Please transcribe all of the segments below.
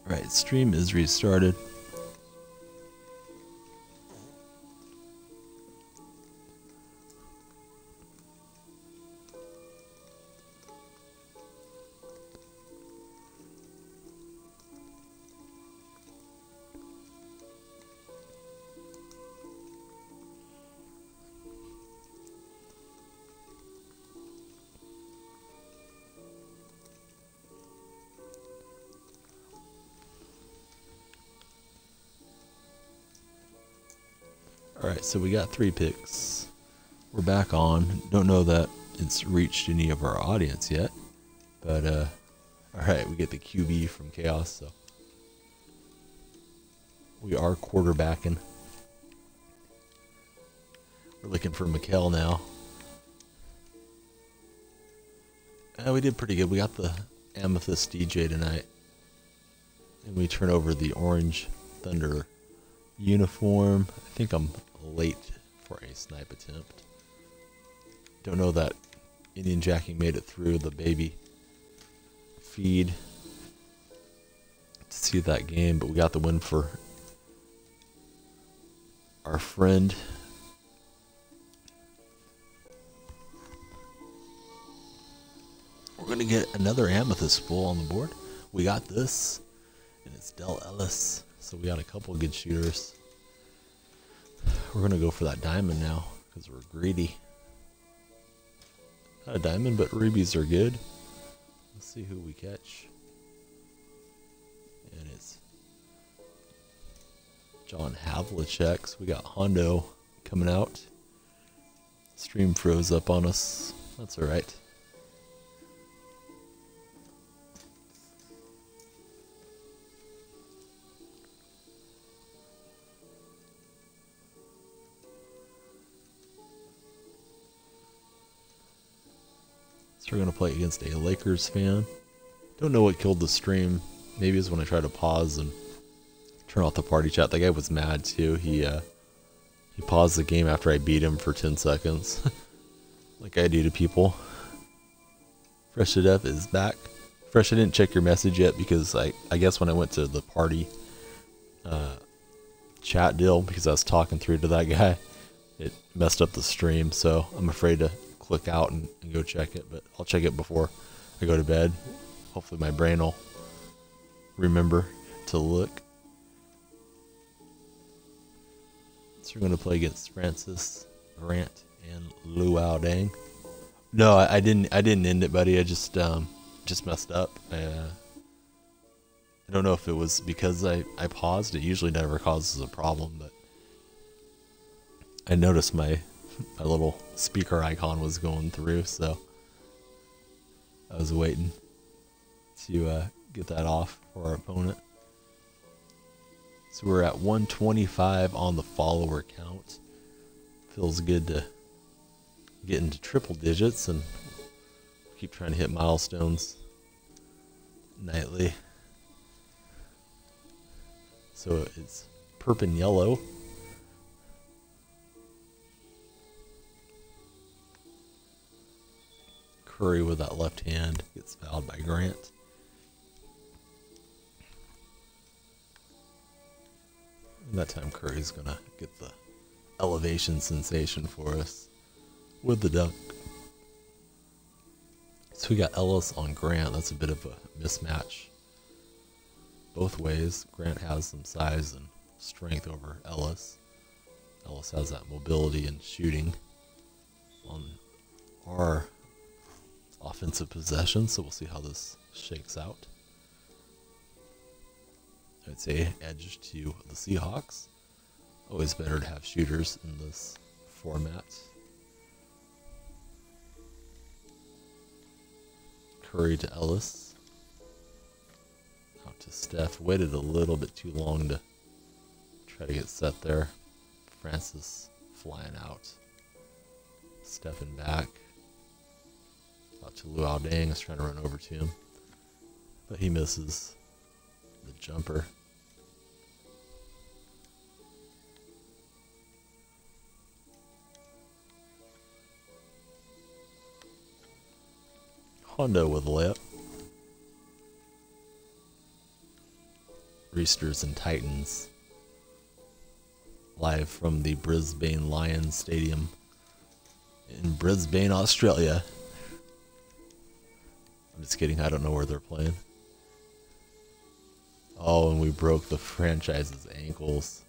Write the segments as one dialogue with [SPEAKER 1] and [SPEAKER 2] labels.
[SPEAKER 1] Alright, stream is restarted. Alright, so we got 3 picks. We're back on. Don't know that it's reached any of our audience yet. But, alright, we get the QB from Chaos, so. We are quarterbacking. We're looking for Mikkel now. We did pretty good. We got the Amethyst DJ tonight. And we turn over the Orange Thunder uniform. I think I'm late for a snipe attempt. Don't know that Indian Jacking made it through the baby feed to see that game, but we got the win for our friend. We're gonna get another Amethyst full on the board. We got this, and it's Del Ellis, so we got a couple good shooters. We're gonna go for that diamond now because we're greedy. Not a diamond, but rubies are good. Let's see who we catch. And it's John Havlicek. So we got Hondo coming out. Stream froze up on us. That's alright. So we're going to play against a Lakers fan. Don't know what killed the stream. Maybe it was when I tried to pause and turn off the party chat. The guy was mad too. He paused the game after I beat him for 10 seconds. Like I do to people. Fresh to Death is back. Fresh, I didn't check your message yet because I guess when I went to the party chat deal, because I was talking through to that guy, it messed up the stream. So I'm afraid to click out and go check it, but I'll check it before I go to bed. Hopefully my brain will remember to look. So we're going to play against Francis, Grant, and Luau Dang. No, I didn't end it, buddy. I just messed up. I don't know if it was because I paused. It usually never causes a problem, but I noticed my little speaker icon was going through, so I was waiting to get that off for our opponent. So we're at 125 on the follower count. Feels good to get into triple digits and keep trying to hit milestones nightly. So it's Purpin Yellow. Curry with that left hand gets fouled by Grant. And that time Curry's gonna get the elevation sensation for us with the dunk. So we got Ellis on Grant. That's a bit of a mismatch both ways. Grant has some size and strength over Ellis. Ellis has that mobility and shooting on our offensive possession, so we'll see how this shakes out. I'd say edge to the Seahawks. Always better to have shooters in this format. Curry to Ellis. Out to Steph. Waited a little bit too long to try to get set there. Francis flying out. Stepping back. Out to Luau Dang is trying to run over to him, but he misses the jumper. Hondo with a layup. Roosters and Titans. Live from the Brisbane Lions Stadium in Brisbane, Australia. I'm just kidding, I don't know where they're playing. Oh, and we broke the franchise's ankles.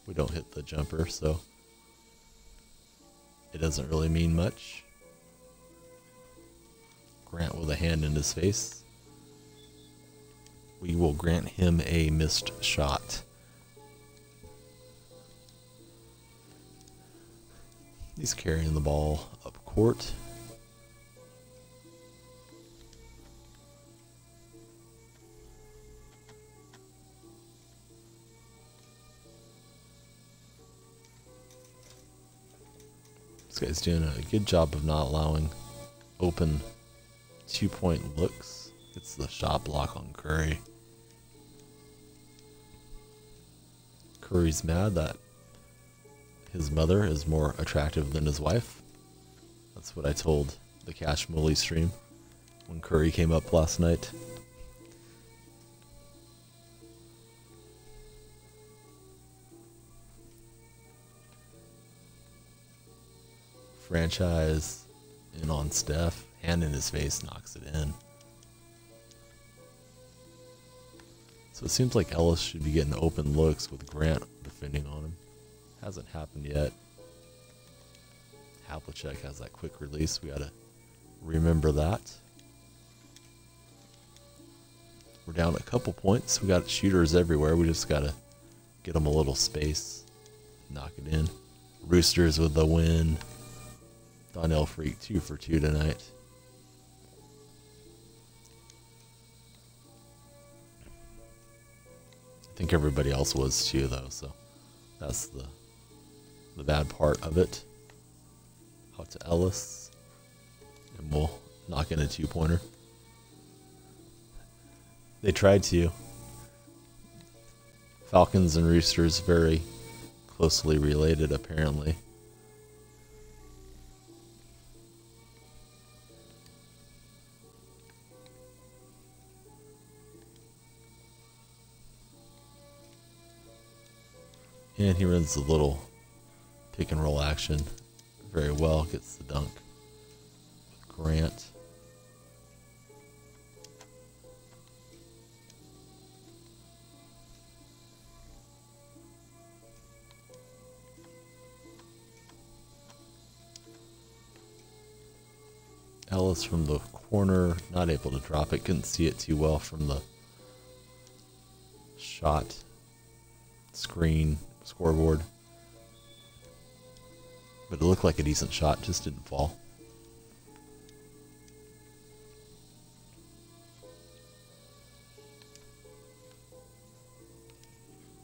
[SPEAKER 1] We don't hit the jumper, so it doesn't really mean much. Grant with a hand in his face. We will grant him a missed shot. He's carrying the ball up court. This guy's doing a good job of not allowing open 2-point looks. Gets the shot block on Curry. Curry's mad that his mother is more attractive than his wife. That's what I told the Cash Mully stream when Curry came up last night. Franchise in on Steph, hand in his face, knocks it in. So it seems like Ellis should be getting open looks with Grant defending on him. Hasn't happened yet. Havlicek has that quick release. We gotta remember that. We're down a couple points. We got shooters everywhere. We just gotta get them a little space. Knock it in. Roosters with the win. Donnell Freak 2 for 2 tonight. I think everybody else was too, though, so that's the bad part of it. Out to Ellis, and we'll knock in a 2-pointer. They tried to. Falcons and Roosters very closely related, apparently. And he runs the little pick and roll action very well. Gets the dunk with Grant. Ellis from the corner, not able to drop it. Couldn't see it too well from the shot screen scoreboard, but it looked like a decent shot, just didn't fall.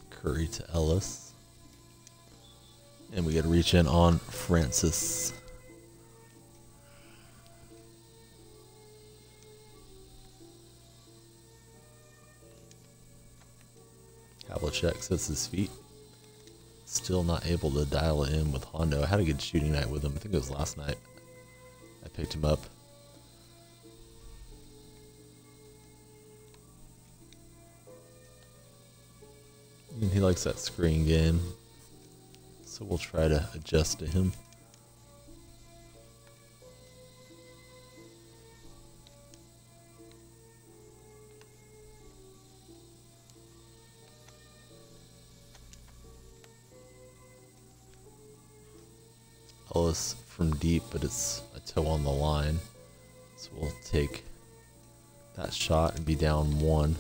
[SPEAKER 1] Curry to Ellis, and we get to reach in on Francis. Havlicek sets his feet. Still not able to dial it in with Hondo. I had a good shooting night with him. I think it was last night. I picked him up. And he likes that screen game. So we'll try to adjust to him. Ellis from deep, but it's a toe on the line. So we'll take that shot and be down 1.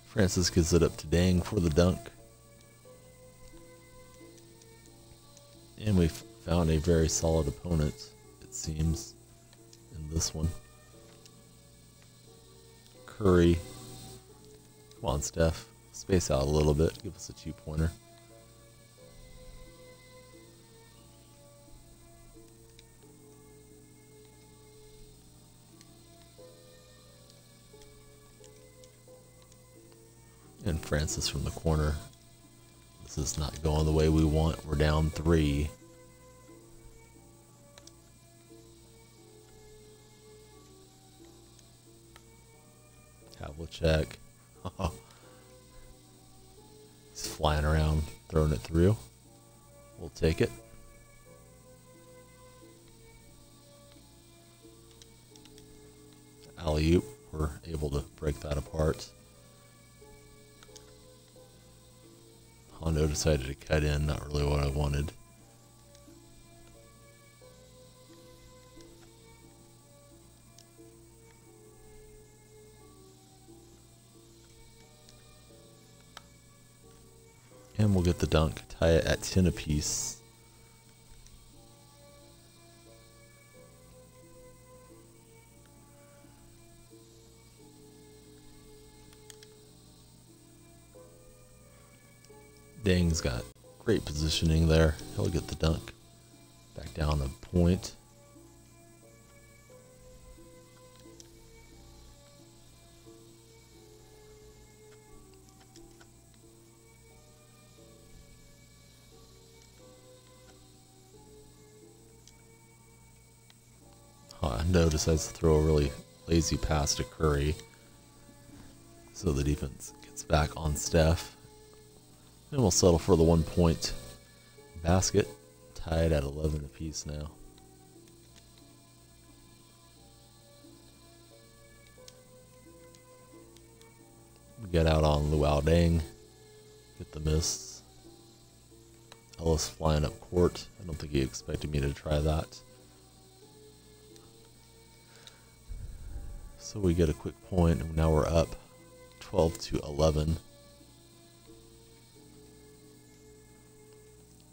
[SPEAKER 1] Francis gives it up to Dang for the dunk. And we've found a very solid opponent, it seems, in this one. Curry. Come on, Steph. Space out a little bit. Give us a 2-pointer. And Francis from the corner. This is not going the way we want. We're down 3. Double check. He's flying around, throwing it through. We'll take it. Alley-oop. We're able to break that apart. Hondo decided to cut in, not really what I wanted. And we'll get the dunk, tie it at 10 apiece. Dang's got great positioning there. He'll get the dunk. Back down a point. Hondo decides to throw a really lazy pass to Curry. So the defense gets back on Steph. And we'll settle for the 1 point basket. Tied at 11 apiece now. We get out on Luau Dang. Get the miss. Ellis flying up court. I don't think he expected me to try that. So we get a quick point, and now we're up 12-11.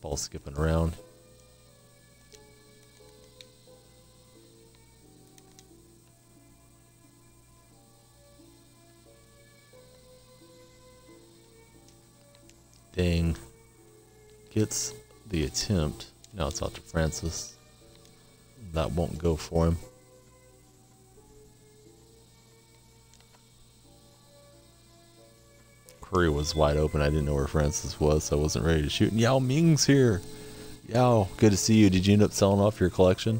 [SPEAKER 1] Ball skipping around. Dang gets the attempt. Now it's out to Francis. That won't go for him. Curry was wide open. I didn't know where Francis was, so I wasn't ready to shoot. And Yao Ming's here. Yao, good to see you. Did you end up selling off your collection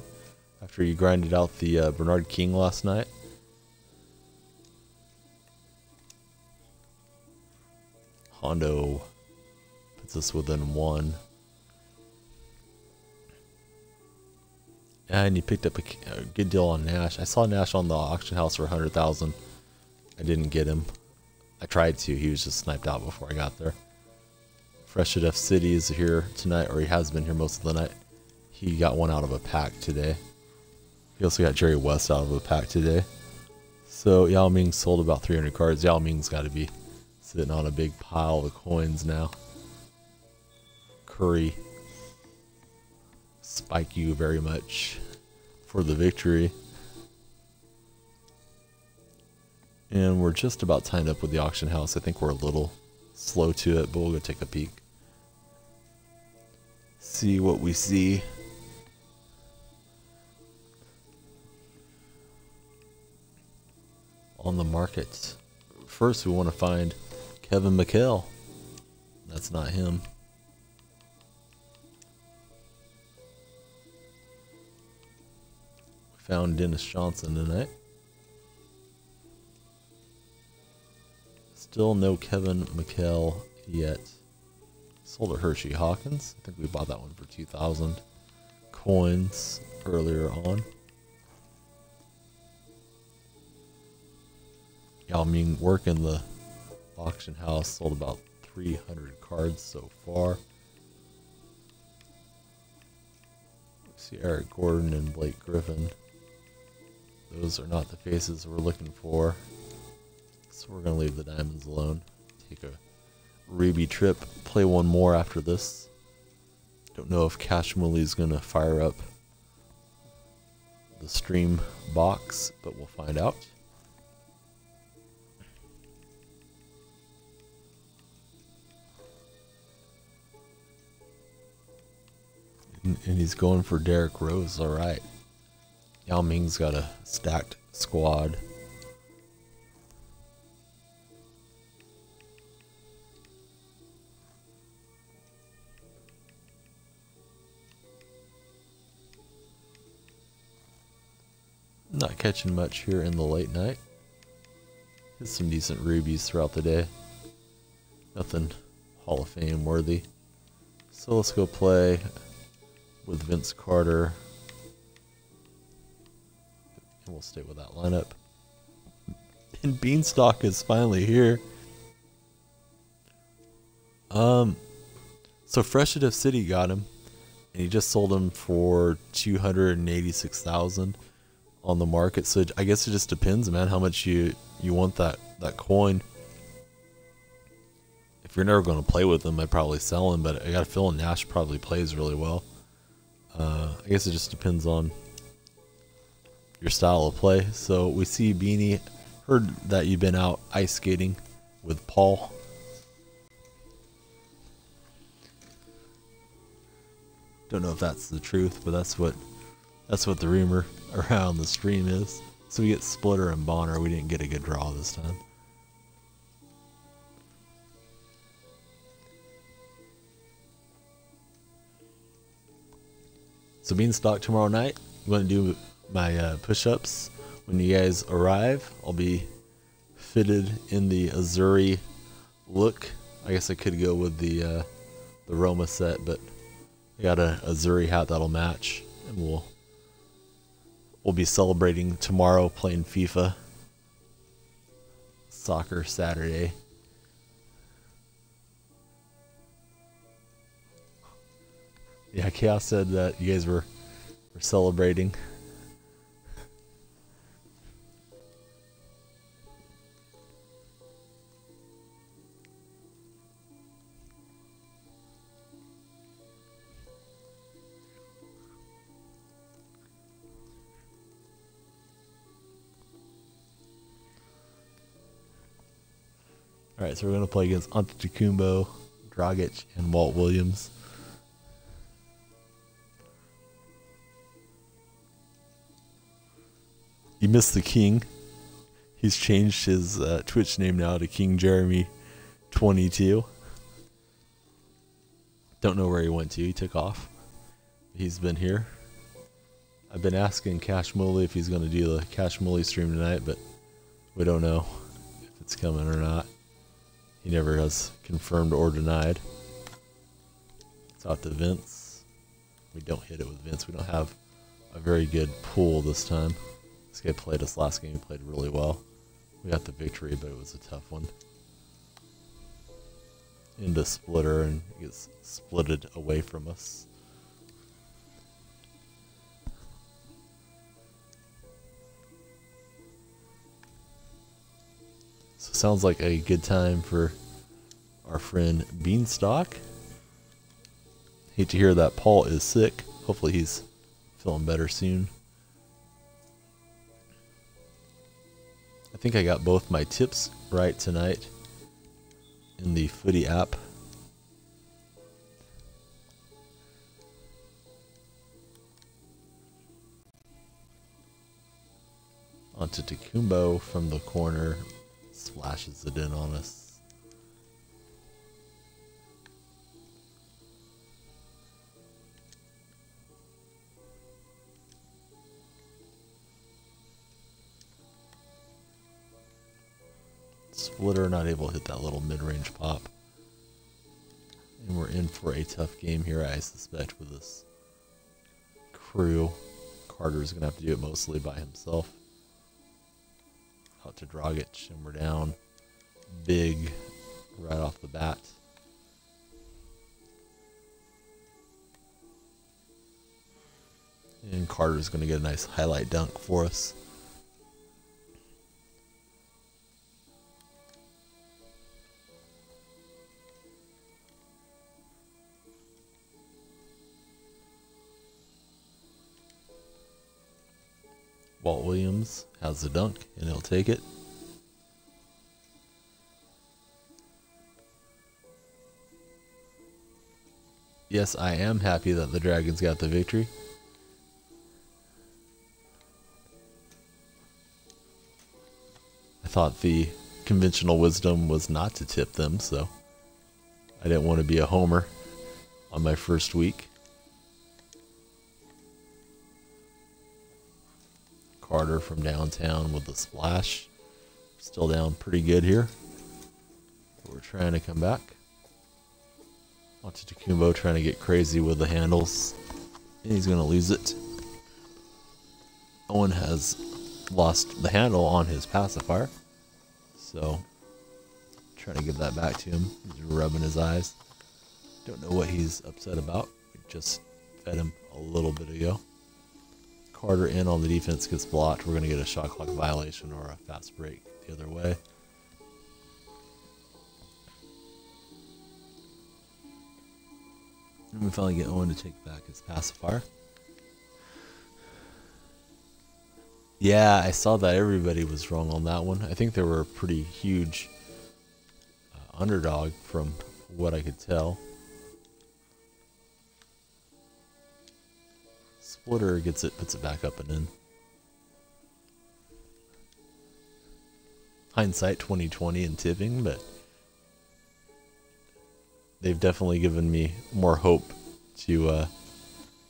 [SPEAKER 1] after you grinded out the Bernard King last night? Hondo puts us within one. And you picked up a good deal on Nash. I saw Nash on the auction house for 100,000. I didn't get him. I tried to. He was just sniped out before I got there. Fresh at F City is here tonight, or he has been here most of the night. He got one out of a pack today. He also got Jerry West out of a pack today. So Yao Ming sold about 300 cards. Yao Ming's got to be sitting on a big pile of coins now. Curry, spike you very much for the victory. And we're just about tied up with the auction house. I think we're a little slow to it, but we'll go take a peek. See what we see. On the market. First, we want to find Kevin McHale. That's not him. We found Dennis Johnson tonight. Still no Kevin McHale yet. Sold a Hershey Hawkins. I think we bought that one for 2,000 coins earlier on. Yao Ming working the auction house. Sold about 300 cards so far. We see Eric Gordon and Blake Griffin. Those are not the faces we're looking for. So we're going to leave the diamonds alone. Take a Ruby trip. Play one more after this. Don't know if Cash Mooley is going to fire up the stream box, but we'll find out. And he's going for Derrick Rose. All right. Yao Ming's got a stacked squad. Not catching much here in the late night. Hit some decent rubies throughout the day. Nothing Hall of Fame worthy. So let's go play with Vince Carter. And we'll stay with that lineup. And Beanstalk is finally here. So Fresh Out of City got him. And he just sold him for $286,000 on the market. So I guess it just depends, man, how much you want that coin. If you're never going to play with him, I'd probably sell him. But I got a feeling Nash probably plays really well. I guess it just depends on your style of play. So we see Beanie. Heard that you've been out ice skating with Paul. Don't know if that's the truth, but that's what the rumor around the stream is. So we get Splitter and Bonner. We didn't get a good draw this time. So Beanstalk tomorrow night. I'm going to do my push-ups. When you guys arrive, I'll be fitted in the Azuri look. I guess I could go with the Roma set, but I got a Azuri hat that'll match, and we'll be celebrating tomorrow playing FIFA. Soccer Saturday. Yeah, Chaos said that you guys were celebrating. Alright, so we're going to play against Antetokounmpo, Dragic, and Walt Williams. You missed the King. He's changed his Twitch name now to King Jeremy 22. Don't know where he went to. He took off. He's been here. I've been asking Cash Muley if he's going to do the Cash Muley stream tonight, but we don't know if it's coming or not. He never has confirmed or denied. It's out to Vince. We don't hit it with Vince. We don't have a very good pool this time. This guy played us last game. He played really well. We got the victory, but it was a tough one. Into Splitter, and he gets splitted away from us. So sounds like a good time for our friend Beanstalk. Hate to hear that Paul is sick. Hopefully he's feeling better soon. I think I got both my tips right tonight in the Footy app. Antetokounmpo from the corner splashes it in on us. Splitter not able to hit that little mid-range pop. And we're in for a tough game here, I suspect, with this crew. Carter's going to have to do it mostly by himself. Out to Dragic, and we're down big right off the bat. And Carter's going to get a nice highlight dunk for us. Walt Williams has the dunk, and he'll take it. Yes, I am happy that the Dragons got the victory. I thought the conventional wisdom was not to tip them, so I didn't want to be a homer on my first week. Carter from downtown with the splash. Still down pretty good here. But we're trying to come back. Antetokounmpo trying to get crazy with the handles. And he's going to lose it. Owen has lost the handle on his pacifier. So, trying to give that back to him. He's rubbing his eyes. Don't know what he's upset about. We just fed him a little bit ago. Carter in on the defense gets blocked. We're going to get a shot clock violation or a fast break the other way. And we finally get Owen to take back his pacifier. Yeah, I saw that everybody was wrong on that one. I think they were a pretty huge underdog from what I could tell. Splitter gets it, puts it back up and in. Hindsight 2020 in tipping, but they've definitely given me more hope to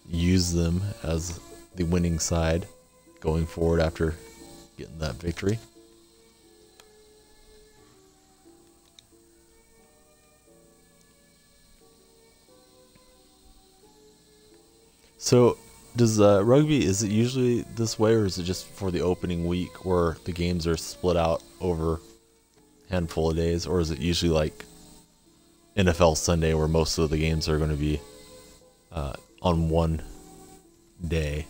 [SPEAKER 1] use them as the winning side going forward after getting that victory. So, does rugby, is it usually this way, or is it just for the opening week where the games are split out over a handful of days, or is it usually like NFL Sunday where most of the games are going to be on one day?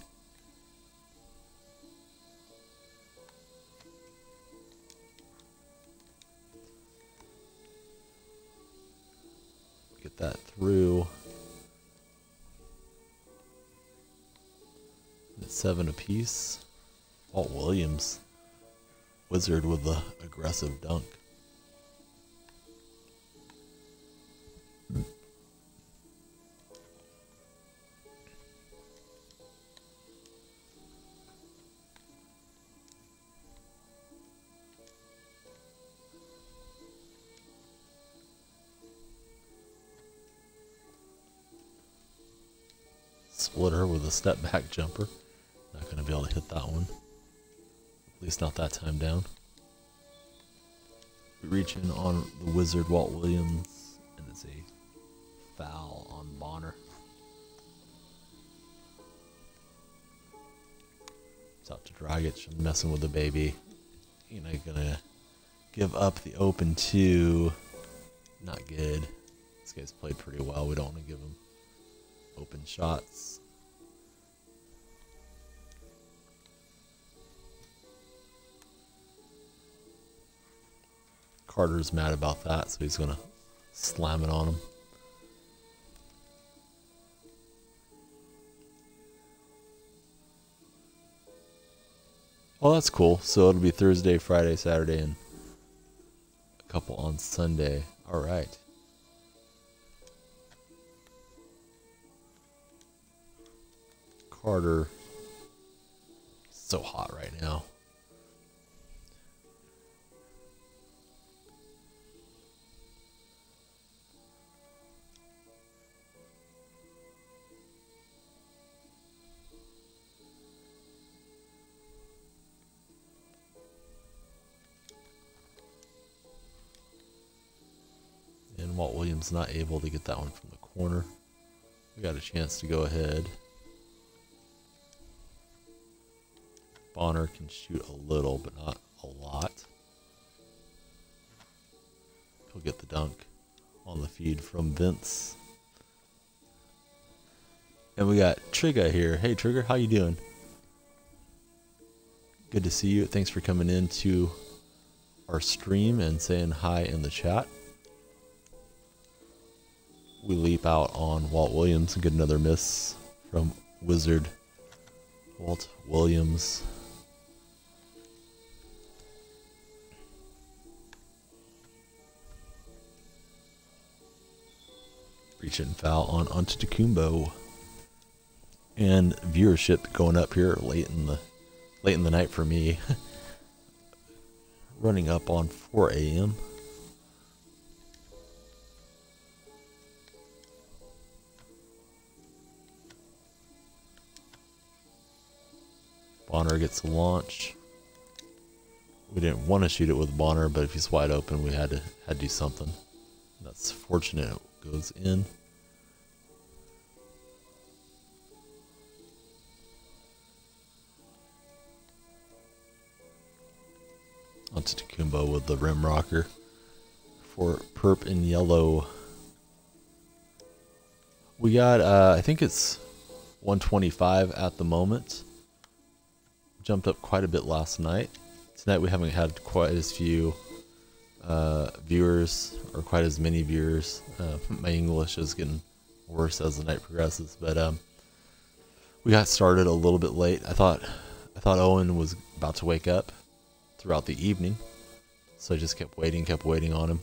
[SPEAKER 1] Get that through. It's 7 apiece. Walt Williams, Wizard with the aggressive dunk. Splitter with a step back jumper. Not going to be able to hit that one. At least not that time down. We reach in on the Wizard, Walt Williams, and it's a foul on Bonner. It's out to Dragic. I'm messing with the baby. You know, gonna give up the open two. Not good. This guy's played pretty well. We don't want to give him open shots. Carter's mad about that, so he's going to slam it on him. Oh, that's cool. So it'll be Thursday, Friday, Saturday, and a couple on Sunday. All right. Carter, so hot right now. And Walt Williams not able to get that one from the corner. We got a chance to go ahead. Bonner can shoot a little, but not a lot. He'll get the dunk on the feed from Vince. And we got Trigga here. Hey Trigger, how you doing? Good to see you. Thanks for coming in to our stream and saying hi in the chat. We leap out on Walt Williams and get another miss from Wizard Walt Williams. Reach and foul on Antetokounmpo. And viewership going up here late in the night for me. Running up on 4 a.m. Bonner gets a launch. We didn't want to shoot it with Bonner, but if he's wide open, we had to do something. That's fortunate it goes in. Onto Tacumbo with the rim rocker for perp in yellow. We got, I think it's 125 at the moment. Jumped up quite a bit last night. Tonight we haven't had quite as few viewers, or quite as many viewers. My English is getting worse as the night progresses, but we got started a little bit late. I thought Owen was about to wake up throughout the evening, so I just kept waiting on him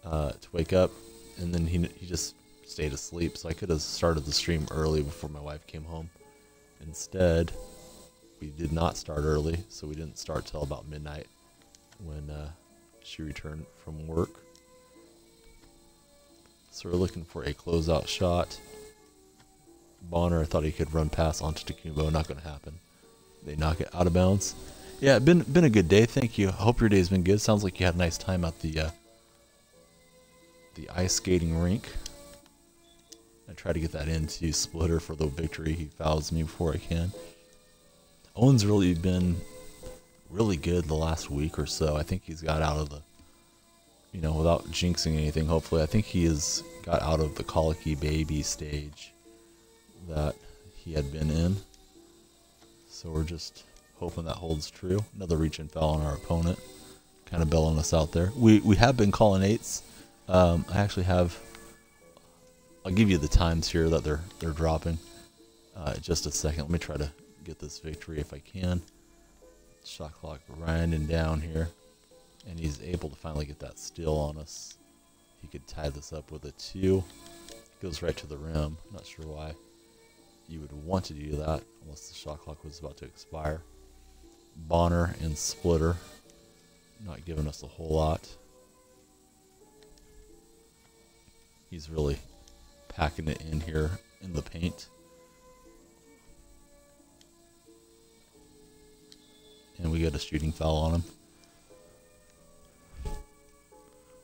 [SPEAKER 1] to wake up, and then he just stayed asleep. So I could have started the stream early before my wife came home. Instead, we did not start early, so we didn't start till about midnight when she returned from work. So we're looking for a closeout shot. Bonner thought he could run past onto Tacumbo. Not going to happen. They knock it out of bounds. Yeah, been a good day. Thank you. I hope your day's been good. Sounds like you had a nice time at the ice skating rink. I try to get that into Splitter for the victory. He fouls me before I can. Owen's really been really good the last week or so. I think he's got out of the, without jinxing anything, hopefully, I think he has got out of the colicky baby stage that he had been in. So we're just hoping that holds true. Another reach and foul on our opponent. Kind of bailing us out there. We have been calling eights. I actually have, I'll give you the times here that they're dropping. Just a second. Let me try to get this victory if I can. Shot clock grinding down here, and he's able to finally get that steal on us. He could tie this up with a 2. Goes right to the rim. Not sure why you would want to do that unless the shot clock was about to expire. Bonner and Splitter not giving us a whole lot. He's really packing it in here in the paint. And we get a shooting foul on him.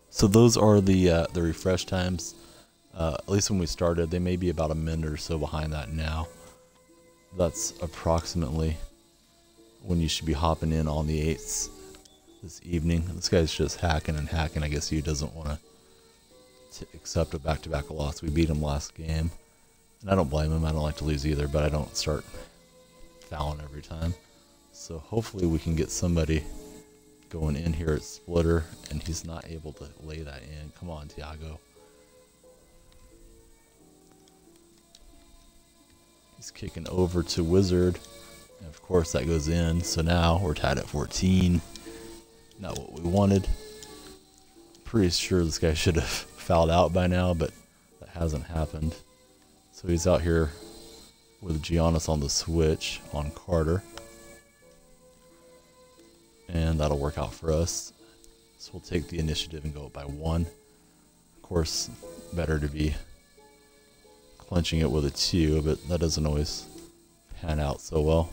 [SPEAKER 1] So those are the refresh times. At least when we started, they may be about a minute or so behind that now. That's approximately when you should be hopping in on the 8s this evening. This guy's just hacking and hacking. I guess he doesn't want to accept a back-to-back loss. We beat him last game, and I don't blame him. I don't like to lose either, but I don't start fouling every time. So hopefully we can get somebody going in here at Splitter, and he's not able to lay that in. Come on, Tiago. He's kicking over to Wizard, and of course that goes in. So now we're tied at 14. Not what we wanted. Pretty sure this guy should have fouled out by now, but that hasn't happened. So he's out here with Giannis on the switch on Carter. And that'll work out for us. So we'll take the initiative and go up by 1. Of course, better to be clenching it with a 2, but that doesn't always pan out so well.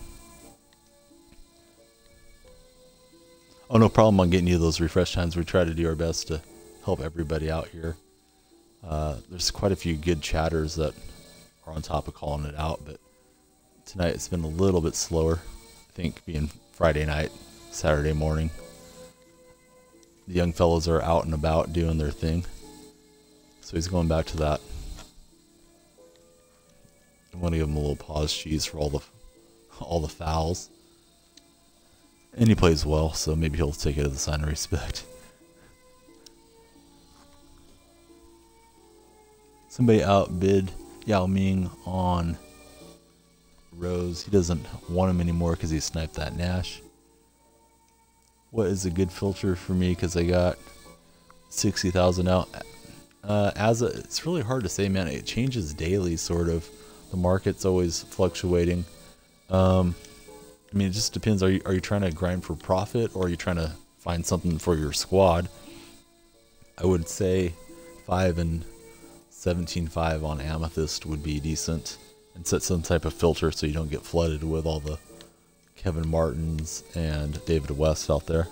[SPEAKER 1] Oh, no problem on getting you those refresh times. We try to do our best to help everybody out here. There's quite a few good chatters that are on top of calling it out, but tonight it's been a little bit slower. I think being Friday night, Saturday morning, the young fellows are out and about doing their thing. So he's going back to that. I want to give him a little pause cheese for all the fouls. And he plays well, so maybe he'll take it as a sign of respect. Somebody outbid Yao Ming on Rose. He doesn't want him anymore because he sniped that Nash. What is a good filter for me? Because I got 60,000 out. It's really hard to say, man. It changes daily, sort of. The market's always fluctuating. I mean, it just depends. Are you trying to grind for profit, or are you trying to find something for your squad? I would say 5 and 17.5 on Amethyst would be decent, and set some type of filter so you don't get flooded with all the Kevin Martins and David West out there.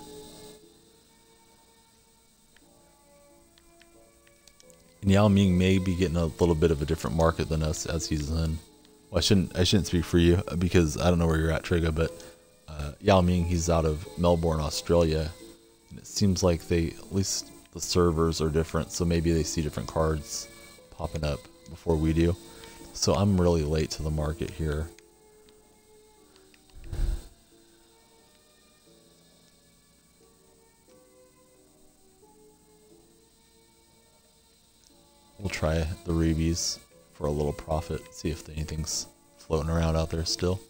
[SPEAKER 1] And Yao Ming may be getting a little bit of a different market than us as he's in. Well, I shouldn't speak for you because I don't know where you're at, Trigga, but Yao Ming, he's out of Melbourne, Australia. And it seems like at least the servers are different, so maybe they see different cards popping up before we do. So I'm really late to the market here. We'll try the rubies for a little profit, see if anything's floating around out there still.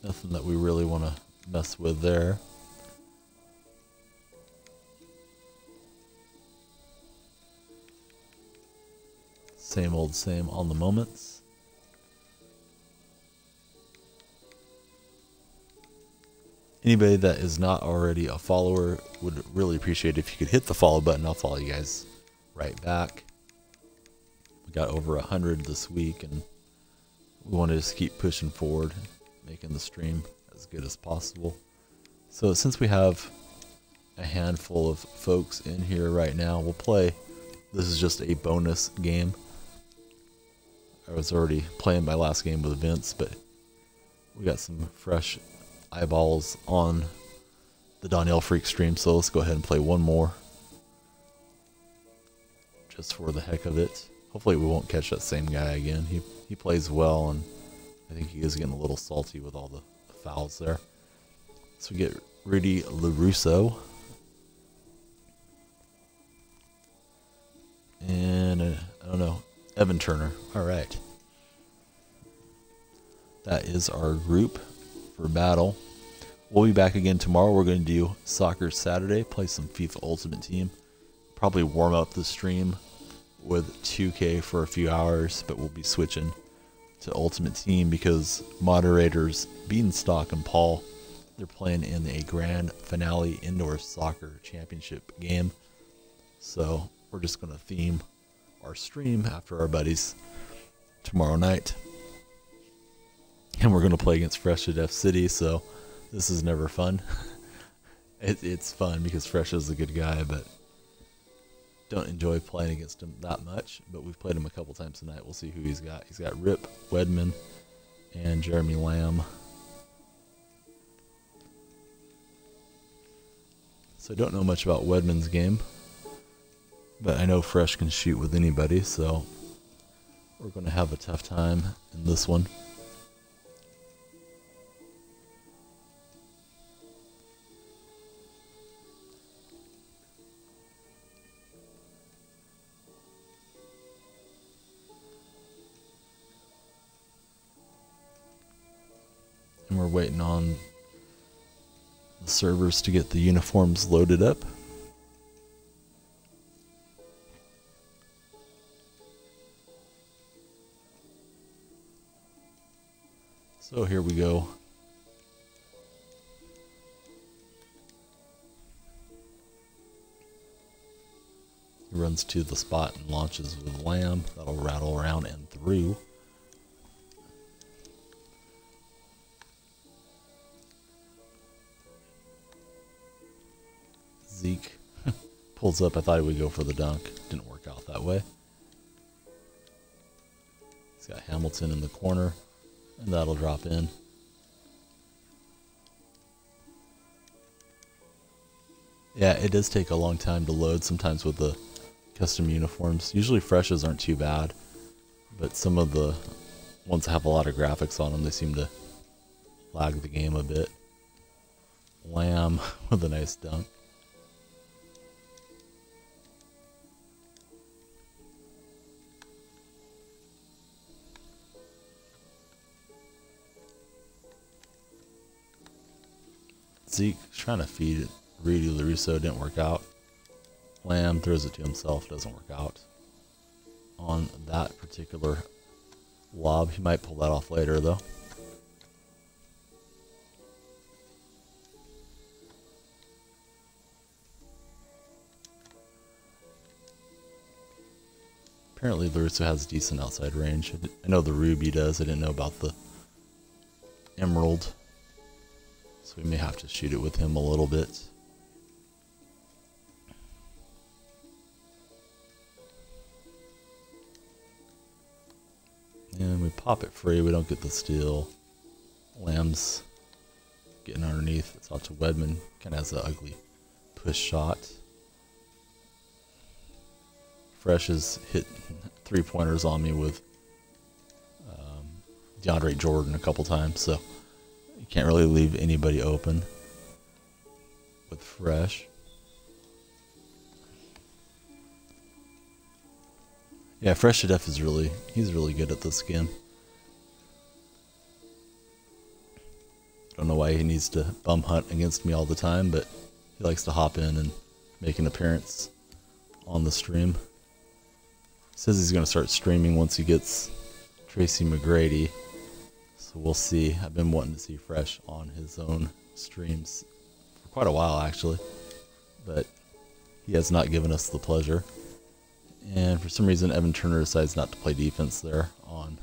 [SPEAKER 1] Nothing that we really want to mess with there. Same old same on the moments. Anybody that is not already a follower would really appreciate it if you could hit the follow button. I'll follow you guys right back. We got over 100 this week, and we want to just keep pushing forward, making the stream as good as possible. So since we have a handful of folks in here right now, we'll play. This is just a bonus game. I was already playing my last game with Vince, but we got some fresh eyeballs on the Danielle Freak stream, so let's go ahead and play one more just for the heck of it. Hopefully we won't catch that same guy again. He plays well, and I think he is getting a little salty with all the fouls there. So we get Rudy LaRusso and I don't know, Evan Turner. All right, that is our group for battle. We'll be back again tomorrow. We're going to do Soccer Saturday, play some FIFA Ultimate Team, probably warm up the stream with 2K for a few hours, but we'll be switching to Ultimate Team because moderators Beanstalk and Paul, they're playing in a grand finale indoor soccer championship game. So we're just going to theme our stream after our buddies tomorrow night. And we're going to play against Fresh at F City, so this is never fun. It's fun because Fresh is a good guy, but don't enjoy playing against him that much. But we've played him a couple times tonight. We'll see who he's got. He's got Rip Wedman and Jeremy Lamb. So I don't know much about Wedman's game, but I know Fresh can shoot with anybody, so we're going to have a tough time in this one. And we're waiting on the servers to get the uniforms loaded up. So here we go. He runs to the spot and launches with Lamb. That'll rattle around and through. Zeke pulls up. I thought he would go for the dunk. Didn't work out that way. He's got Hamilton in the corner, and that'll drop in. Yeah, it does take a long time to load sometimes with the custom uniforms. Usually Freshes aren't too bad, but some of the ones that have a lot of graphics on them, they seem to lag the game a bit. Lamb with a nice dunk. Zeke trying to feed it. Rudy LaRusso, didn't work out. Lamb throws it to himself, doesn't work out on that particular lob. He might pull that off later though. Apparently Larusso has decent outside range. I know the Ruby does. I didn't know about the Emerald. So we may have to shoot it with him a little bit. And we pop it free. We don't get the steal. Lamb's getting underneath. It's out to Wedman. Kind of has an ugly push shot. Fresh has hit 3-pointers on me with DeAndre Jordan a couple times, so you can't really leave anybody open with Fresh. Yeah, Fresh to Def is he's really good at this game. Don't know why he needs to bum hunt against me all the time, but he likes to hop in and make an appearance on the stream. Says he's going to start streaming once he gets Tracy McGrady. So we'll see. I've been wanting to see Fresh on his own streams for quite a while, actually. But he has not given us the pleasure. And for some reason, Evan Turner decides not to play defense there on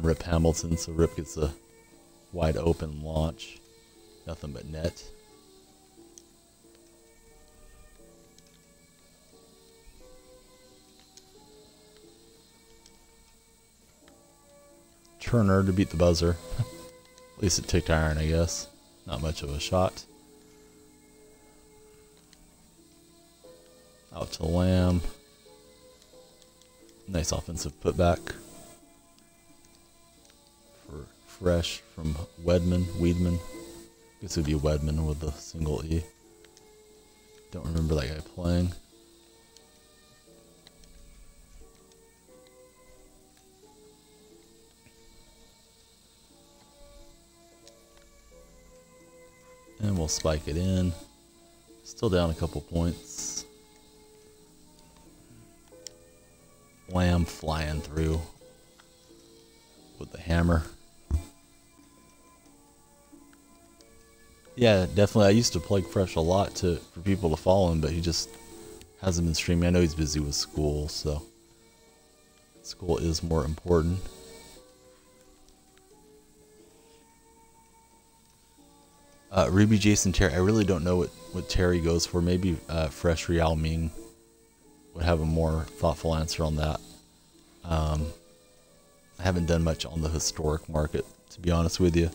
[SPEAKER 1] Rip Hamilton. So Rip gets a wide open launch. Nothing but net. Turner to beat the buzzer. At least it ticked iron, I guess. Not much of a shot. Out to Lamb. Nice offensive putback for Fresh from Weedman. Guess it would be Wedman with a single E. Don't remember that guy playing. And we'll spike it in. Still down a couple points. Lamb flying through with the hammer. Yeah, definitely. I used to plug Fresh a lot for people to follow him, but he just hasn't been streaming. I know he's busy with school, so school is more important. Ruby, Jason, Terry. I really don't know what Terry goes for. Maybe Fresh Riao Ming would have a more thoughtful answer on that. I haven't done much on the historic market, to be honest with you,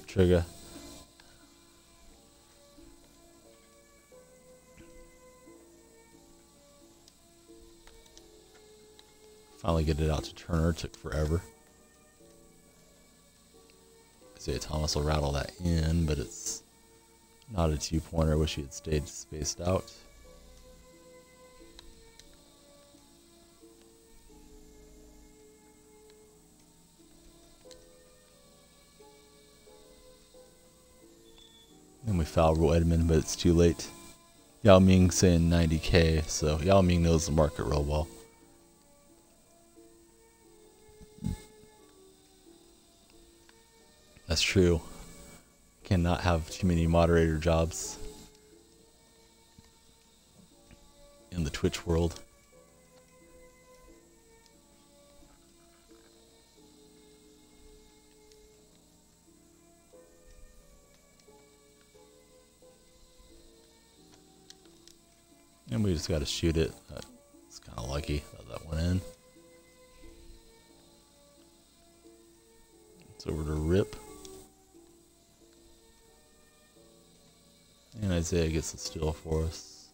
[SPEAKER 1] Trigga. Finally get it out to Turner. Took forever. Isiah Thomas will rattle that in, but it's not a 2-pointer. I wish he had stayed spaced out. And we foul Roy Edmond, but it's too late. Yao Ming saying 90K, so Yao Ming knows the market real well. That's true. Cannot have too many moderator jobs in the Twitch world. And we just got to shoot it. It's kind of lucky that went in. It's over to Rip. And Isiah gets the steal for us.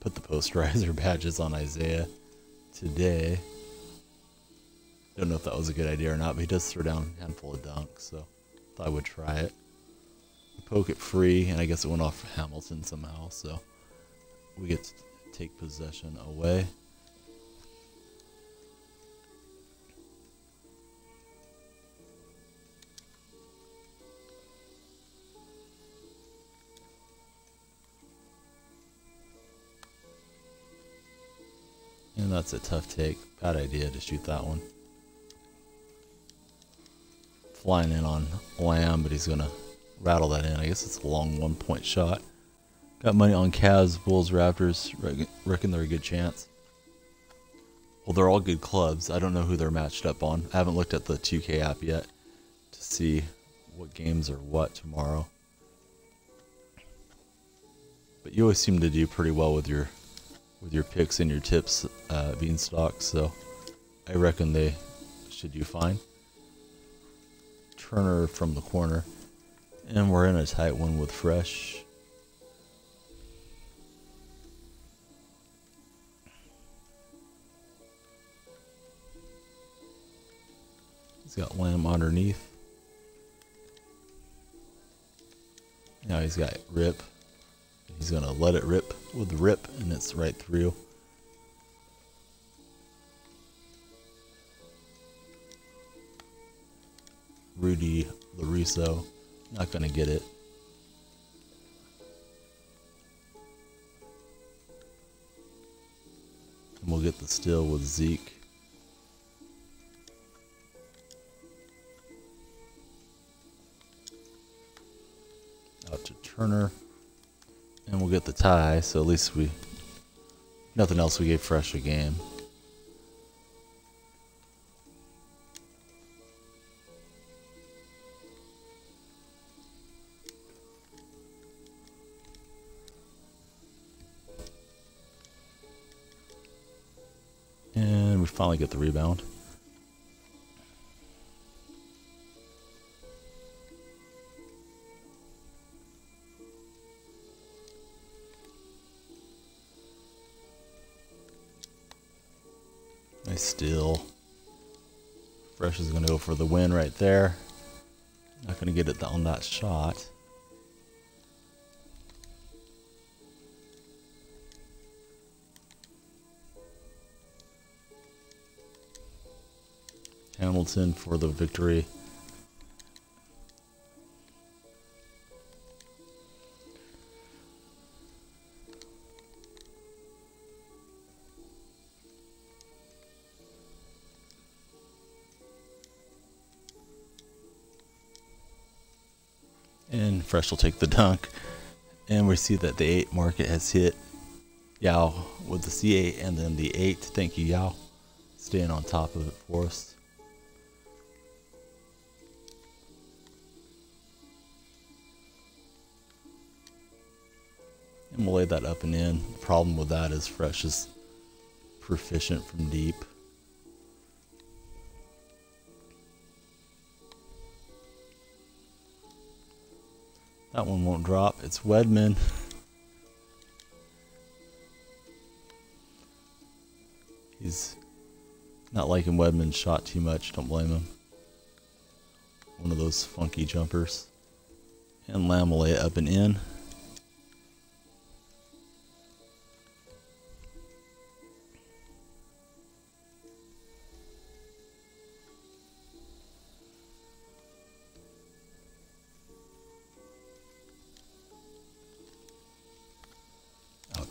[SPEAKER 1] Put the posterizer badges on Isiah today. Don't know if that was a good idea or not, but he does throw down a handful of dunks, so thought I would try it. We poke it free, and I guess it went off for Hamilton somehow, so we get to take possession away. And that's a tough take. Bad idea to shoot that one. Flying in on Lamb, but he's going to rattle that in. I guess it's a long 1-point shot. Got money on Cavs, Bulls, Raptors. Reckon they're a good chance. Well, they're all good clubs. I don't know who they're matched up on. I haven't looked at the 2K app yet to see what games are what tomorrow. But you always seem to do pretty well with your picks and your tips, Beanstalk. So I reckon they should do fine. Turner from the corner, and we're in a tight one with Fresh. He's got Lamb underneath. Now he's got Rip. He's going to let it rip with the Rip, and it's right through. Rudy Lariso, not going to get it. And we'll get the steal with Zeke. Out to Turner. And we'll get the tie, so at least nothing else, we gave Fresh a game. And we finally get the rebound. Nice steal. Fresh is going to go for the win right there. Not going to get it on that shot. Hamilton for the victory. And Fresh will take the dunk. And we see that the 8 market has hit Yao with the C8 and then the 8. Thank you, Yao. Staying on top of it for us. And we'll lay that up and in. The problem with that is Fresh is proficient from deep. That one won't drop. It's Wedman. He's not liking Wedman's shot too much. Don't blame him. One of those funky jumpers. And Lamb will lay it up and in.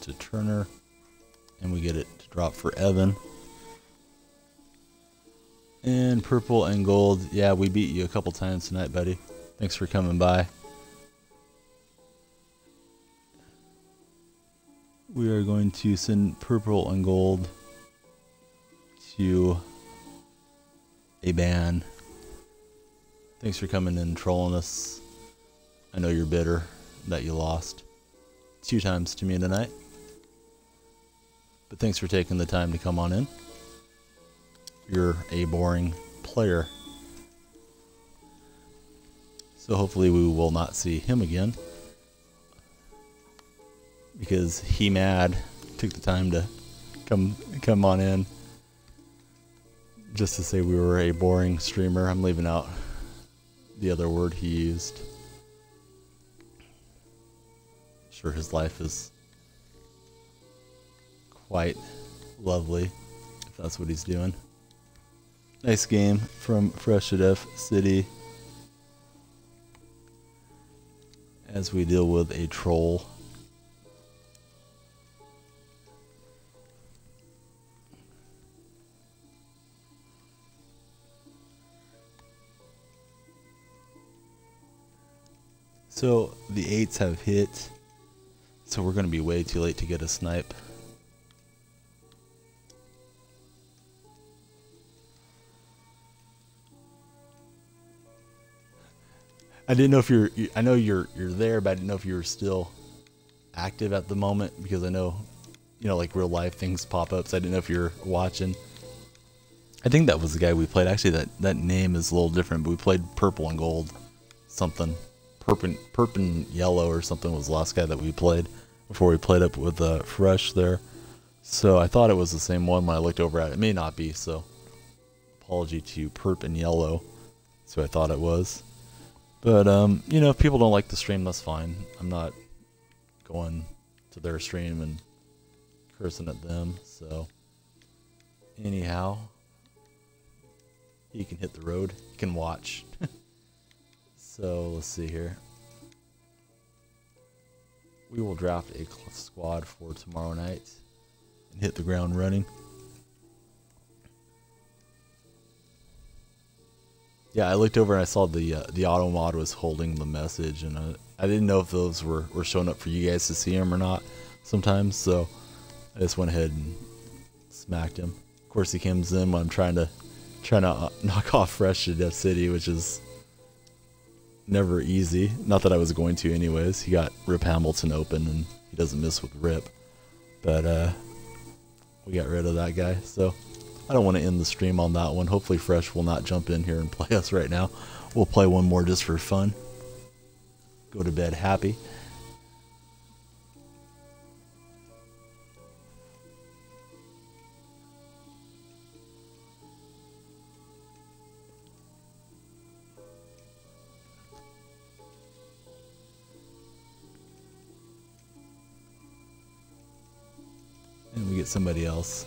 [SPEAKER 1] To Turner, and we get it to drop for Evan. And purple and gold. Yeah, we beat you a couple times tonight, buddy. Thanks for coming by. We are going to send purple and gold to a ban. Thanks for coming in and trolling us. I know you're bitter that you lost 2 times to me tonight. But thanks for taking the time to come on in. You're a boring player. So hopefully we will not see him again. Because he mad took the time to come on in just to say we were a boring streamer. I'm leaving out the other word he used. Sure, his life is quite lovely, if that's what he's doing. Nice game from Fresh at F City as we deal with a troll. So the 8s have hit. So we're going to be way too late to get a snipe. I didn't know if I know you're there, but I didn't know if you were still active at the moment, because I know, you know, like real life things pop up, so I didn't know if you're watching. I think that was the guy we played. Actually, that name is a little different, but we played purple and gold. Something. Purple yellow or something was the last guy that we played before we played up with Fresh there. So I thought it was the same one when I looked over at it. It may not be, so apology to Perp and Yellow. That's who I thought it was. But, you know, if people don't like the stream, that's fine. I'm not going to their stream and cursing at them. So, anyhow, you can hit the road. You can watch. So, let's see here. We will draft a squad for tomorrow night and hit the ground running. Yeah, I looked over and I saw the auto mod was holding the message, and I didn't know if those were showing up for you guys to see him or not sometimes, so I just went ahead and smacked him. Of course, he comes in when I'm trying to knock off Fresh to Death City, which is never easy. Not that I was going to anyways. He got Rip Hamilton open, and he doesn't miss with Rip. But we got rid of that guy, so I don't want to end the stream on that one. Hopefully Fresh will not jump in here and play us right now. We'll play one more just for fun. Go to bed happy. And we get somebody else,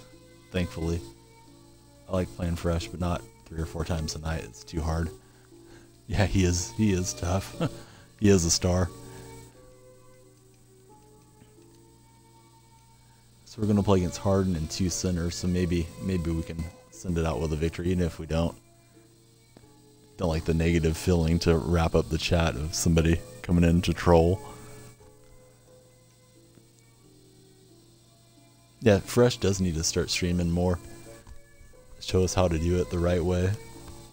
[SPEAKER 1] thankfully. I like playing Fresh, but not 3 or 4 times a night. It's too hard. Yeah, he is tough. He is a star. So we're gonna play against Harden and 2 centers, so maybe we can send it out with a victory, even if we don't. Don't like the negative feeling to wrap up the chat of somebody coming in to troll. Yeah, Fresh does need to start streaming more. Show us how to do it the right way.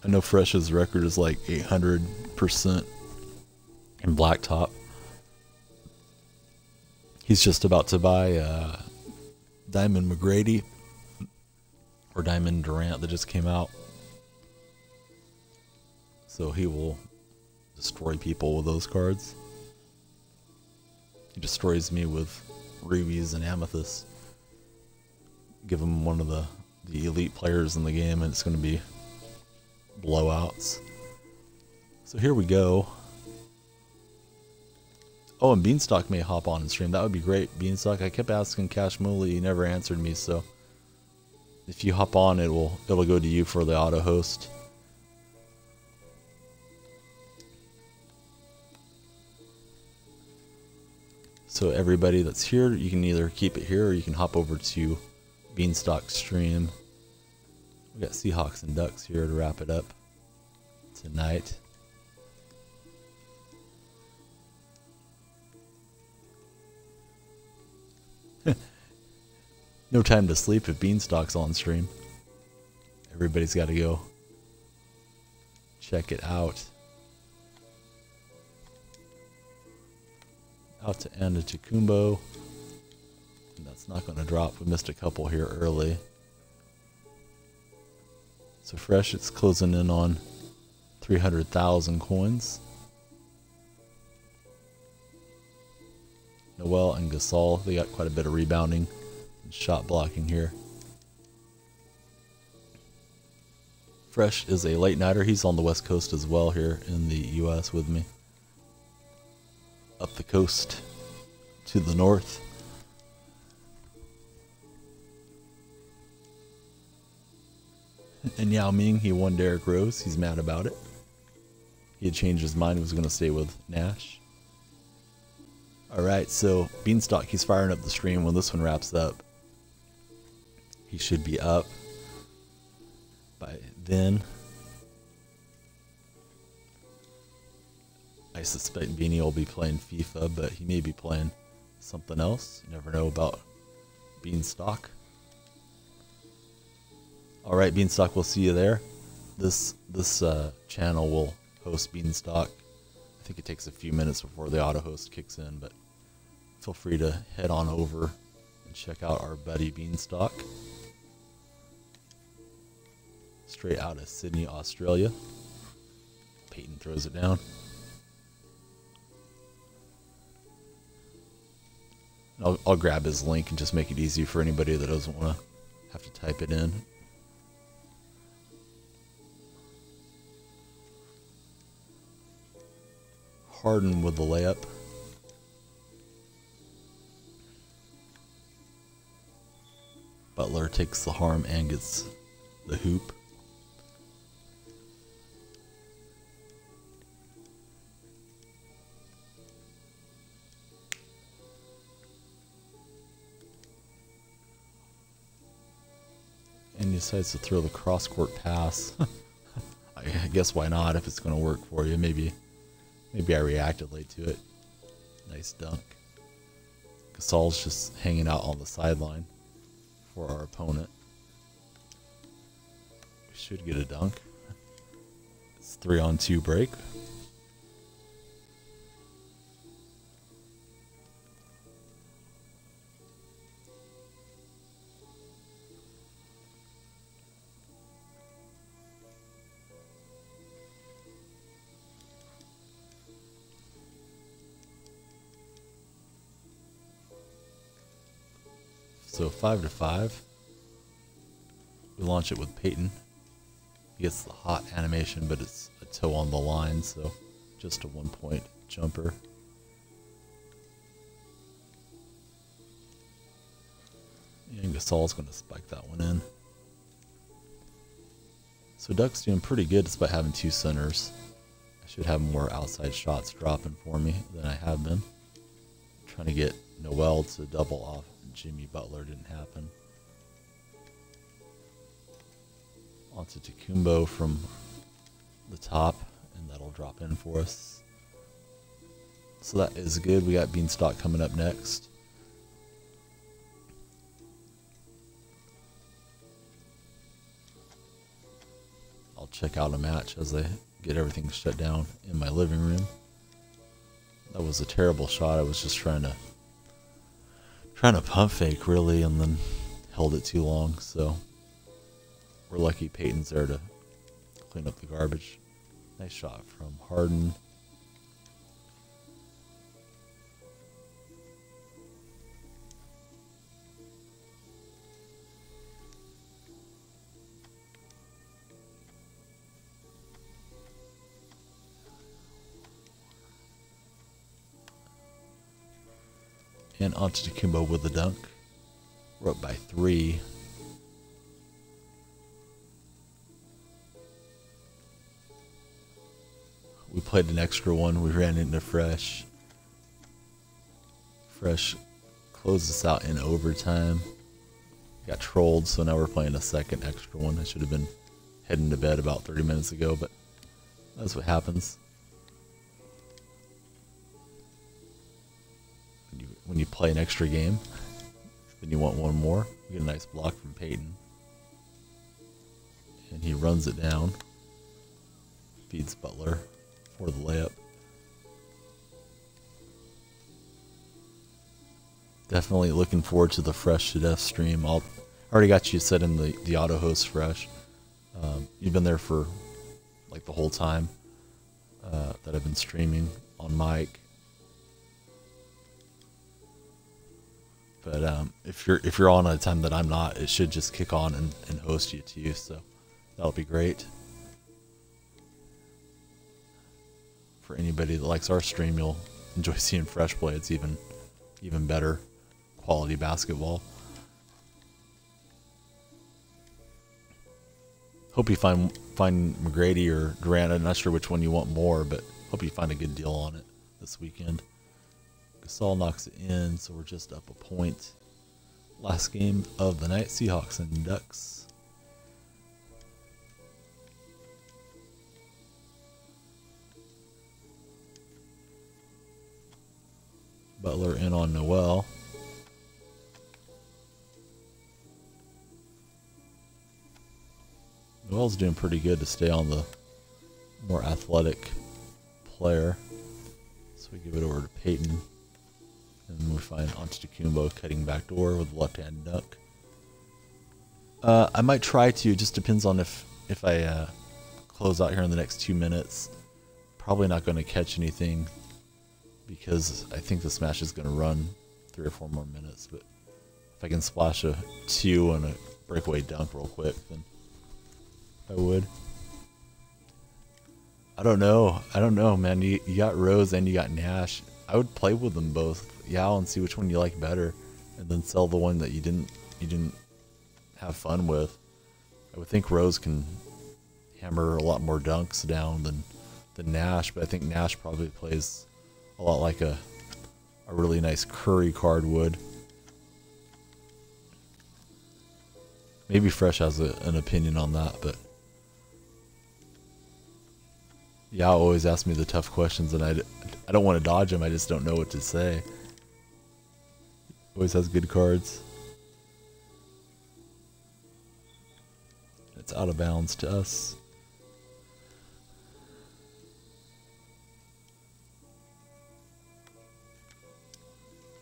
[SPEAKER 1] I know Fresh's record is like 800% in Blacktop. He's just about to buy Diamond McGrady or Diamond Durant that just came out. So he will destroy people with those cards. He destroys me with rubies and amethysts. Give him one of the elite players in the game, and it's going to be blowouts. So here we go. Oh, and Beanstalk may hop on and stream. That would be great, Beanstalk. I kept asking Cash Mooley, he never answered me, so if you hop on, it'll go to you for the auto host. So everybody that's here, you can either keep it here or you can hop over to Beanstalk stream. We got Seahawks and Ducks here to wrap it up tonight. No time to sleep if Beanstalk's on stream. Everybody's got to go check it out. Out to Antetokounmpo. And that's not going to drop. We missed a couple here early. So Fresh, it's closing in on 300,000 coins. Noel and Gasol, they got quite a bit of rebounding and shot blocking here. Fresh is a late nighter. He's on the West Coast as well here in the US with me. Up the coast to the north. And Yao Ming, he won Derrick Rose. He's mad about it. He had changed his mind. He was going to stay with Nash. Alright, so Beanstalk, he's firing up the stream. When this one wraps up, he should be up by then. I I suspect Beanie will be playing FIFA, but he may be playing something else. You never know about Beanstalk. Alright, Beanstalk, we'll see you there. This channel will host Beanstalk. I think it takes a few minutes before the auto host kicks in, but feel free to head on over and check out our buddy Beanstalk. Straight out of Sydney, Australia. Peyton throws it down. I'll grab his link and just make it easy for anybody that doesn't want to have to type it in. Harden with the layup. Butler takes the harm and gets the hoop. And he decides to throw the cross-court pass. I guess why not if it's going to work for you. Maybe I reacted late to it. Nice dunk. Gasol's just hanging out on the sideline for our opponent. We should get a dunk. It's 3-on-2 break. So 5-5. We launch it with Peyton. He gets the hot animation, but it's a toe on the line, so just a 1-point jumper. And Gasol's going to spike that one in. So Duck's doing pretty good despite having two centers. I should have more outside shots dropping for me than I have been. Trying to get Noel to double off Jimmy Butler, didn't happen. Onto Tacumbo from the top, and that'll drop in for us. So that is good. We got Beanstalk coming up next. I'll check out a match as I get everything shut down in my living room. That was a terrible shot. I was just trying to pump fake really, and then held it too long, so we're lucky Peyton's there to clean up the garbage. Nice shot from Harden. And onto Tacumbo with the dunk. We're up by 3. We played an extra one. We ran into Fresh. Fresh closed us out in overtime. Got trolled, so now we're playing a second extra one. I should have been heading to bed about 30 minutes ago, but that's what happens. When you play an extra game, then you want one more. We get a nice block from Peyton. And he runs it down. Feeds Butler for the layup. Definitely looking forward to the Fresh to Death stream. I already got you set in the auto host, Fresh. You've been there for like the whole time that I've been streaming on mic. But if you're on at a time that I'm not, it should just kick on and host you too, so that'll be great. For anybody that likes our stream, you'll enjoy seeing Fresh play. It's even better quality basketball. Hope you find McGrady or Durant. I'm not sure which one you want more, but hope you find a good deal on it this weekend. Gasol knocks it in, so we're just up a point. Last game of the night, Seahawks and Ducks. Butler in on Noel. Noel's doing pretty good to stay on the more athletic player. So we give it over to Peyton. And we find Antetokounmpo cutting back door with left-hand dunk. I might try to. It just depends on if I close out here in the next 2 minutes. Probably not going to catch anything because I think the smash is going to run 3 or 4 more minutes. But if I can splash a 2 and a breakaway dunk real quick, then I would. I don't know, man. You got Rose and you got Nash. I would play with them both, yeah, and see which one you like better, and then sell the one that you didn't have fun with. I would think Rose can hammer a lot more dunks down than Nash, but I think Nash probably plays a lot like a really nice Curry card would. Maybe Fresh has an opinion on that, but yeah, always ask me the tough questions, and I don't want to dodge them. I just don't know what to say. Always has good cards. It's out of bounds to us.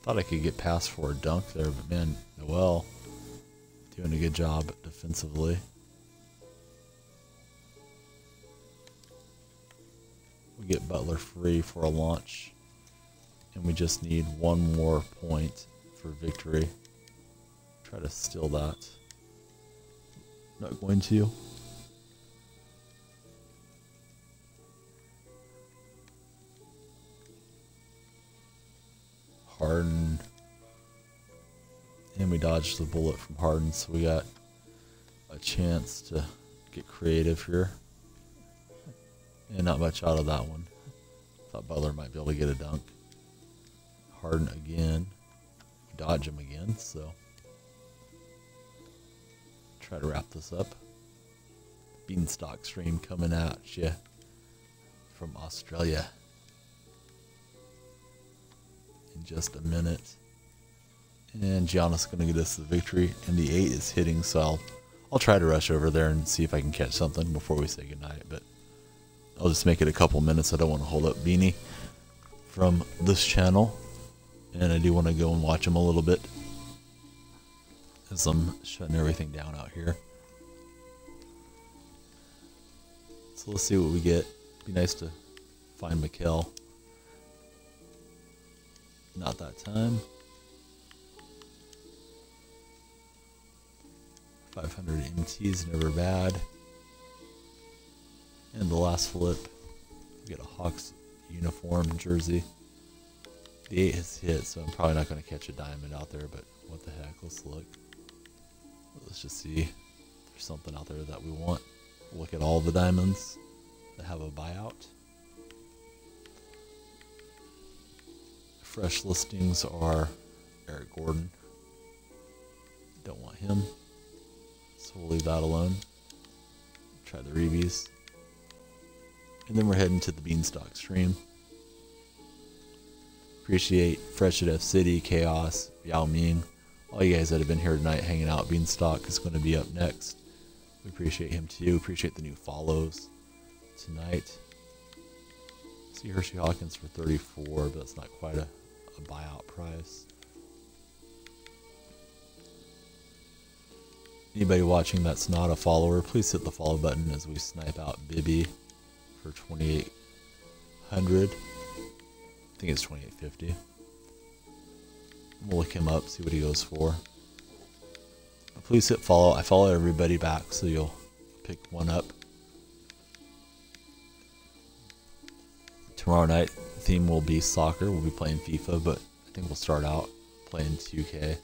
[SPEAKER 1] Thought I could get past for a dunk there, but man, Noel doing a good job defensively. We get Butler free for a launch, and we just need 1 more point for victory. Try to steal that. Not going to. Harden. And we dodged the bullet from Harden, so we got a chance to get creative here. And not much out of that one. Thought Butler might be able to get a dunk. Harden again. Dodge him again, so try to wrap this up. Beanstalk stream coming at you from Australia in just a minute. And Giannis going to get us the victory, and the 8 is hitting, so I'll try to rush over there and see if I can catch something before we say goodnight, but I'll just make it a couple minutes. I don't want to hold up Beanie from this channel, and I do want to go and watch him a little bit as I'm shutting everything down out here. So let's see what we get. Be nice to find Mikkel. Not that time. 500 MT's never bad. And the last flip, we get a Hawks uniform jersey. The 8 has hit, so I'm probably not going to catch a diamond out there, but what the heck, let's look. Let's just see if there's something out there that we want. Look at all the diamonds that have a buyout. Fresh listings are Eric Gordon. Don't want him, so we'll leave that alone. Try the Reeves. And then we're heading to the Beanstalk stream. Appreciate Fresh at F City, Chaos, Yao Ming, all you guys that have been here tonight hanging out. Beanstalk is going to be up next. We appreciate him too. Appreciate the new follows tonight. See Hershey Hawkins for 34, but that's not quite a buyout price. Anybody watching that's not a follower, please hit the follow button as we snipe out Bibby for 2,800. I think it's 2,850. We'll look him up, see what he goes for. Please hit follow. I follow everybody back, so you'll pick one up. Tomorrow night, theme will be soccer. We'll be playing FIFA, but I think we'll start out playing 2K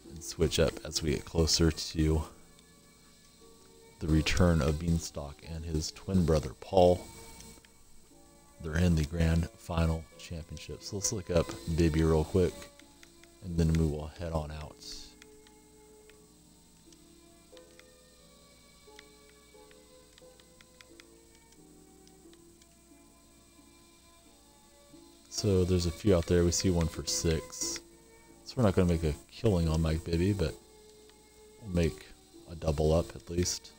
[SPEAKER 1] and switch up as we get closer to the return of Beanstalk and his twin brother, Paul. They're in the grand final championship. So let's look up Bibby real quick, and then we will head on out. So there's a few out there. We see one for 6. So we're not going to make a killing on Mike Bibby, but we'll make a double up at least.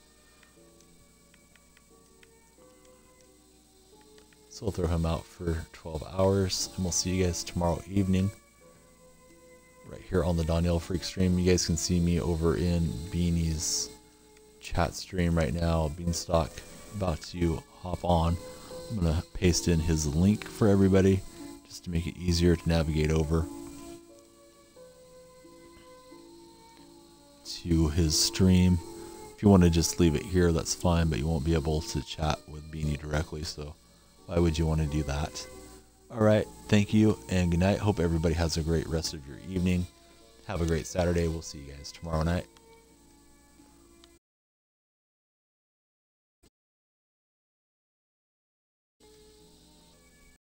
[SPEAKER 1] So we'll throw him out for 12 hours, and we'll see you guys tomorrow evening right here on the Danielle Freak stream. You guys can see me over in Beanie's chat stream right now. Beanstalk about to hop on. I'm going to paste in his link for everybody just to make it easier to navigate over to his stream. If you want to just leave it here, that's fine, but you won't be able to chat with Beanie directly, so why would you want to do that? Alright, thank you and good night. Hope everybody has a great rest of your evening. Have a great Saturday. We'll see you guys tomorrow night.